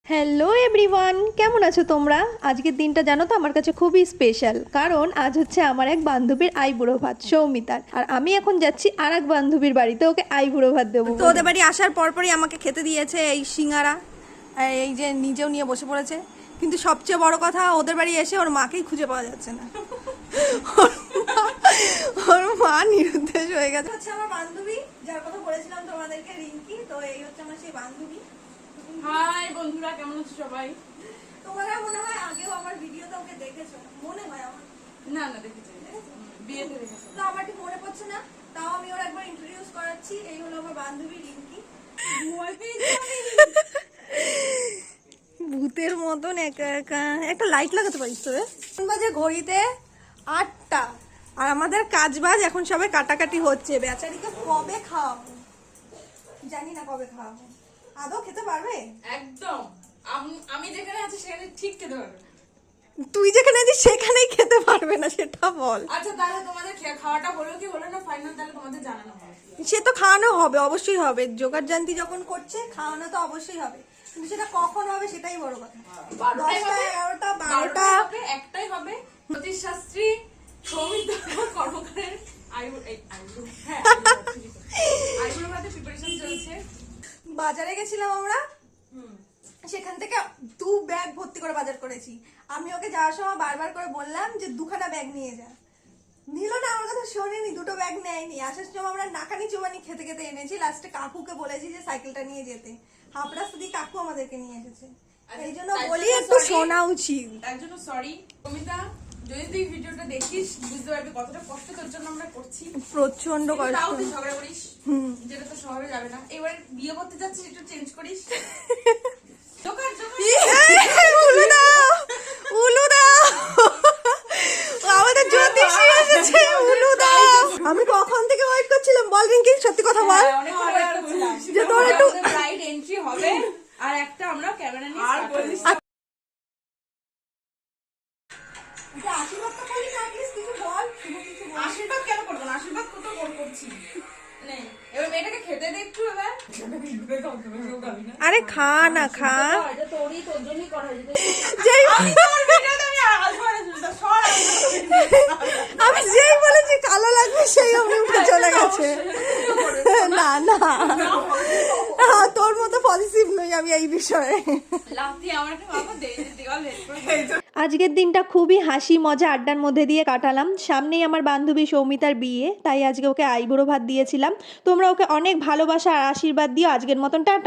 Hello everyone, কেমন আছো তোমরা? আজকের দিনটা জানো তো আমার কাছে খুবই স্পেশাল, কারণ আজ হচ্ছে আমার এক বান্ধবীর আইবুড়ো ভাত, সৌমিতার। আর আমি এখন যাচ্ছি আর এক বান্ধবীর বাড়িতে ওকে আইবুড়ো ভাত দেবো। তো ওদের বাড়ি আসার পরপরই আমাকে খেতে দিয়েছে এই সিঙ্গারা, আর এই যে নিজেও নিয়ে বসে পড়েছে। কিন্তু সবচেয়ে বড় কথা, ওদের বাড়ি এসে ওর মাকেই খুঁজে পাওয়া যাচ্ছে না। ওর মা নিরুদ্দেশ হয়ে গেছে। হচ্ছে আমার বান্ধবী, যার কথা বলেছিলাম তোমাদেরকে, রিঙ্কি। তো এই হচ্ছে আমার সেই বান্ধবী। হাই বন্ধুরা, কেমন আছো সবাই? তোমরা মনে হয় আগেও আমার ভিডিওতে ওকে দেখেছো, মনে হয় আমার। না না, দেখেছি, বিয়েতে দেখেছি। তো আমার ঠিক মনে পড়ছে না, তাও আমি ওর একবার ইন্ট্রোডিউস করাচ্ছি। এই হলো আমার বান্ধবী রিঙ্কি। ভূতের মতন একা একা। একটা লাইট লাগাতে পারিস তো? এখন বাজে ঘড়িতে 8টা, আর আমাদের কাজ বাজ এখন সবে কাটাকাটি হচ্ছে। বেচারিকে কবে খাওয়াবো জানি না, কবে খাওয়াবো। আদৌ খেতে পারবে? একদম। আমি যেখানে আছি সেখানে ঠিক খেতে পারবে। তুই যেখানে আছিস সেখানেই খেতে পারবে না, সেটা বল। আচ্ছা, তাহলে তোমাদের খাওয়াটা হলো কি হলো না ফাইনাল, তাহলে তোমাদের জানানো হবে। সে তো খাওয়ানো হবে, অবশ্যই হবে। জোগাড় জানতি যখন করছে, খাওয়ানো তো অবশ্যই হবে, কিন্তু সেটা কখন হবে সেটাই বড় কথা। 10টা, 11টা, 12টা হবে, একটাই হবে। জ্যোতিষ শাস্ত্রী সৌমিতা কর্মকারের আইবুড়ো ভাতের প্রিপারেশন চলছে। বাজারে গেছিলাম আমরা, সেখান থেকে 2 ব্যাগ ভর্তি করে বাজার করেছি। আমি ওকে যাওয়ার সময় বারবার করে বললাম যে 2খানা ব্যাগ নিয়ে যা, নিল না, আমার কথা শোনেনি, 2টো ব্যাগ নেয়নি। আসার সময় আমরা নাকানি চোবানি খেতে খেতে এনেছি। লাস্টে কাকুকে বলেছি যে সাইকেলটা নিয়ে যেতে, হাফ রাস্তা দিয়ে কাকু আমাদেরকে নিয়ে এসেছে। এই জন্য বলি একটু শোনা উচিত। তার জন্য সরি সৌমিতা, যদি তুই ভিডিওটা দেখিস বুঝতে পারবি কতটা কষ্ট তোর জন্য আমরা করছি। প্রচন্ড কষ্ট। তাও তুই ঝগড়া করিস, যেটা তো শহরে যাবে না। এবারে বিয়ে করতে যাচ্ছিস, একটু চেঞ্জ করিস। আমাদের জ্যোতিষী এসেছে, উলু দাও। আমি কখন থেকে ওয়েট করছিলাম, বল রিঙ্কি, সত্যি কথা বল। যে তোর একটু রাইট এন্ট্রি হবে, আর একটা আমরা ক্যামেরা নিয়ে আর বলিস। আশীর্বাদ তো করি না, প্লিজ কিছু বল। আশীর্বাদ কেন করবো না? আশীর্বাদ কত করছি। এবার মেয়েটাকে খেতে দে একটু। এবার আরে খা না, খা। তোরই, তোর জন্যই করা হয়েছে। আমি যেই বলেছি কালো লাগবে, সেই অমনি উঠে চলে গেছে। না না, তোর মতো পজিটিভ নই আমি এই বিষয়ে। আজকের দিনটা খুবই হাসি মজা আড্ডার মধ্যে দিয়ে কাটালাম। সামনেই আমার বান্ধবী সৌমিতার বিয়ে, তাই আজকে ওকে আইবুড়ো ভাত দিয়েছিলাম। তোমরা ওকে অনেক ভালোবাসা আর আশীর্বাদ দিও। আজকের মতন টাটা।